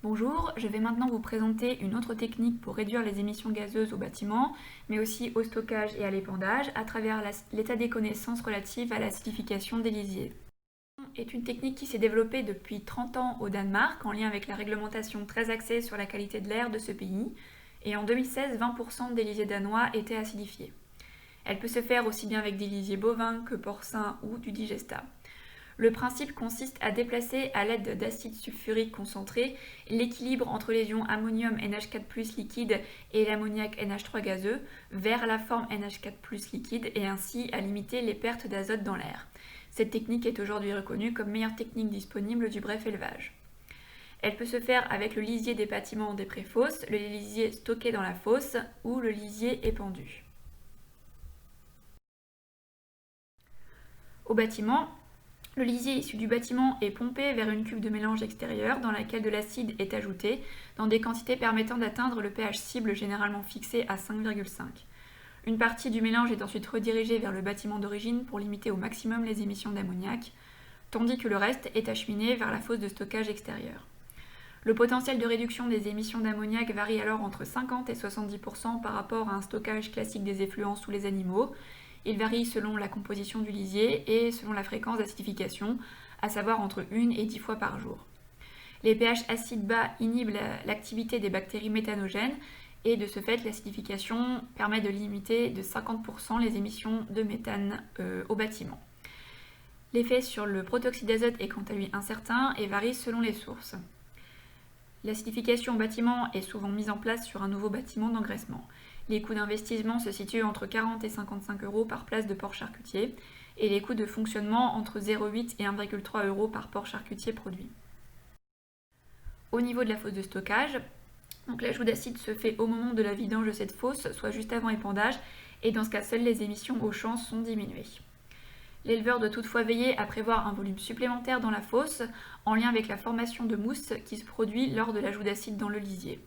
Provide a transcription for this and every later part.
Bonjour, je vais maintenant vous présenter une autre technique pour réduire les émissions gazeuses au bâtiment, mais aussi au stockage et à l'épandage, à travers l'état des connaissances relatives à l'acidification des lisiers. C'est une technique qui s'est développée depuis 30 ans au Danemark, en lien avec la réglementation très axée sur la qualité de l'air de ce pays, et en 2016, 20% des lisiers danois étaient acidifiés. Elle peut se faire aussi bien avec des lisiers bovins que porcins ou du digestat. Le principe consiste à déplacer à l'aide d'acide sulfurique concentré l'équilibre entre les ions ammonium NH4+ liquide et l'ammoniac NH3 gazeux vers la forme NH4+ liquide et ainsi à limiter les pertes d'azote dans l'air. Cette technique est aujourd'hui reconnue comme meilleure technique disponible du bref élevage. Elle peut se faire avec le lisier des bâtiments des pré-fosses, le lisier stocké dans la fosse ou le lisier épandu. Au bâtiment, le lisier issu du bâtiment est pompé vers une cuve de mélange extérieure dans laquelle de l'acide est ajouté dans des quantités permettant d'atteindre le pH cible généralement fixé à 5,5. Une partie du mélange est ensuite redirigée vers le bâtiment d'origine pour limiter au maximum les émissions d'ammoniac, tandis que le reste est acheminé vers la fosse de stockage extérieure. Le potentiel de réduction des émissions d'ammoniac varie alors entre 50 et 70% par rapport à un stockage classique des effluents sous les animaux. Il varie selon la composition du lisier et selon la fréquence d'acidification, à savoir entre 1 et 10 fois par jour. Les pH acides bas inhibent l'activité des bactéries méthanogènes et de ce fait l'acidification permet de limiter de 50% les émissions de méthane au bâtiment. L'effet sur le protoxyde d'azote est quant à lui incertain et varie selon les sources. L'acidification au bâtiment est souvent mise en place sur un nouveau bâtiment d'engraissement. Les coûts d'investissement se situent entre 40 et 55 euros par place de porc charcutier et les coûts de fonctionnement entre 0,8 et 1,3 euros par porc charcutier produit. Au niveau de la fosse de stockage, l'ajout d'acide se fait au moment de la vidange de cette fosse, soit juste avant épandage, et dans ce cas seules les émissions au champ sont diminuées. L'éleveur doit toutefois veiller à prévoir un volume supplémentaire dans la fosse en lien avec la formation de mousse qui se produit lors de l'ajout d'acide dans le lisier.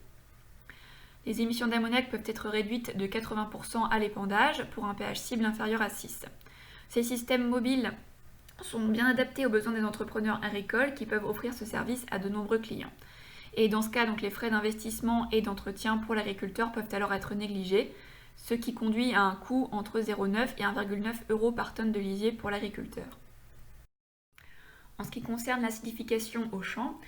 Les émissions d'ammoniac peuvent être réduites de 80% à l'épandage pour un pH cible inférieur à 6. Ces systèmes mobiles sont bien adaptés aux besoins des entrepreneurs agricoles qui peuvent offrir ce service à de nombreux clients. Et dans ce cas, les frais d'investissement et d'entretien pour l'agriculteur peuvent alors être négligés, ce qui conduit à un coût entre 0,9 et 1,9 euros par tonne de lisier pour l'agriculteur. En ce qui concerne l'acidification au champ,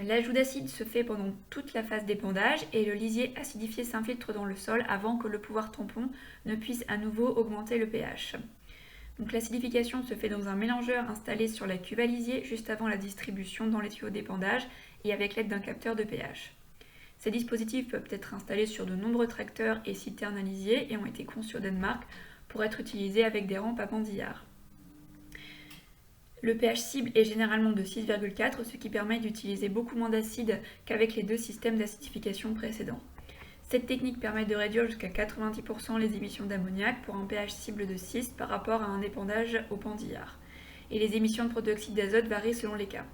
l'ajout d'acide se fait pendant toute la phase d'épandage et le lisier acidifié s'infiltre dans le sol avant que le pouvoir tampon ne puisse à nouveau augmenter le pH. L'acidification se fait dans un mélangeur installé sur la cuve à lisier juste avant la distribution dans les tuyaux d'épandage et avec l'aide d'un capteur de pH. Ces dispositifs peuvent être installés sur de nombreux tracteurs et citernes à lisier et ont été conçus au Danemark pour être utilisés avec des rampes à bandillard. Le pH cible est généralement de 6,4, ce qui permet d'utiliser beaucoup moins d'acide qu'avec les deux systèmes d'acidification précédents. Cette technique permet de réduire jusqu'à 90% les émissions d'ammoniac pour un pH cible de 6 par rapport à un épandage au bandillard. Et les émissions de protoxyde d'azote varient selon les cas.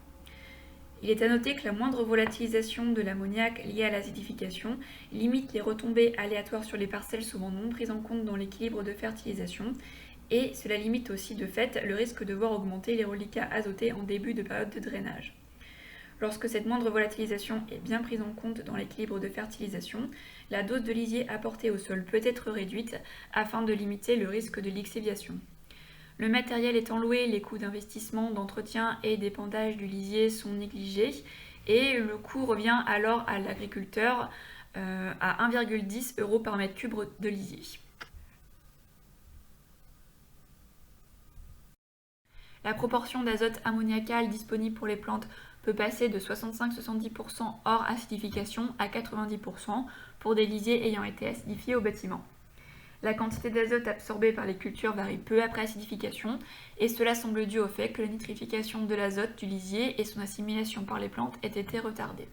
Il est à noter que la moindre volatilisation de l'ammoniac liée à l'acidification limite les retombées aléatoires sur les parcelles souvent non prises en compte dans l'équilibre de fertilisation et cela limite aussi de fait le risque de voir augmenter les reliquats azotés en début de période de drainage. Lorsque cette moindre volatilisation est bien prise en compte dans l'équilibre de fertilisation, la dose de lisier apportée au sol peut être réduite afin de limiter le risque de lixiviation. Le matériel étant loué, les coûts d'investissement, d'entretien et d'épandage du lisier sont négligés et le coût revient alors à l'agriculteur à 1,10 euros par mètre cube de lisier. La proportion d'azote ammoniacal disponible pour les plantes peut passer de 65-70% hors acidification à 90% pour des lisiers ayant été acidifiés au bâtiment. La quantité d'azote absorbée par les cultures varie peu après acidification et cela semble dû au fait que la nitrification de l'azote du lisier et son assimilation par les plantes aient été retardées.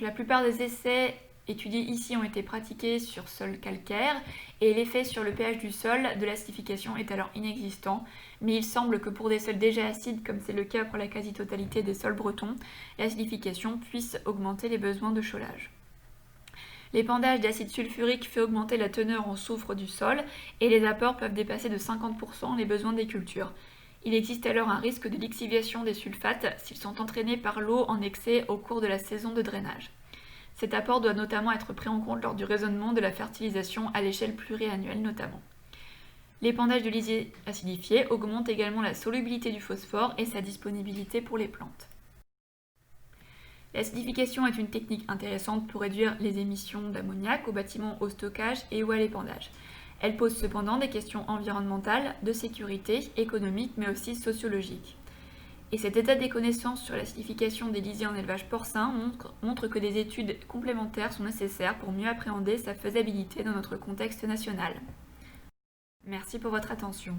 La plupart des essais étudiés ici ont été pratiqués sur sol calcaire et l'effet sur le pH du sol de l'acidification est alors inexistant, mais il semble que pour des sols déjà acides, comme c'est le cas pour la quasi-totalité des sols bretons, l'acidification puisse augmenter les besoins de chaulage. L'épandage d'acide sulfurique fait augmenter la teneur en soufre du sol et les apports peuvent dépasser de 50% les besoins des cultures. Il existe alors un risque de lixiviation des sulfates s'ils sont entraînés par l'eau en excès au cours de la saison de drainage. Cet apport doit notamment être pris en compte lors du raisonnement de la fertilisation à l'échelle pluriannuelle notamment. L'épandage de lisier acidifié augmente également la solubilité du phosphore et sa disponibilité pour les plantes. L'acidification est une technique intéressante pour réduire les émissions d'ammoniac aux bâtiments au stockage et ou à l'épandage. Elle pose cependant des questions environnementales, de sécurité, économiques mais aussi sociologiques. Et cet état des connaissances sur l'acidification des lisiers en élevage porcin montre que des études complémentaires sont nécessaires pour mieux appréhender sa faisabilité dans notre contexte national. Merci pour votre attention.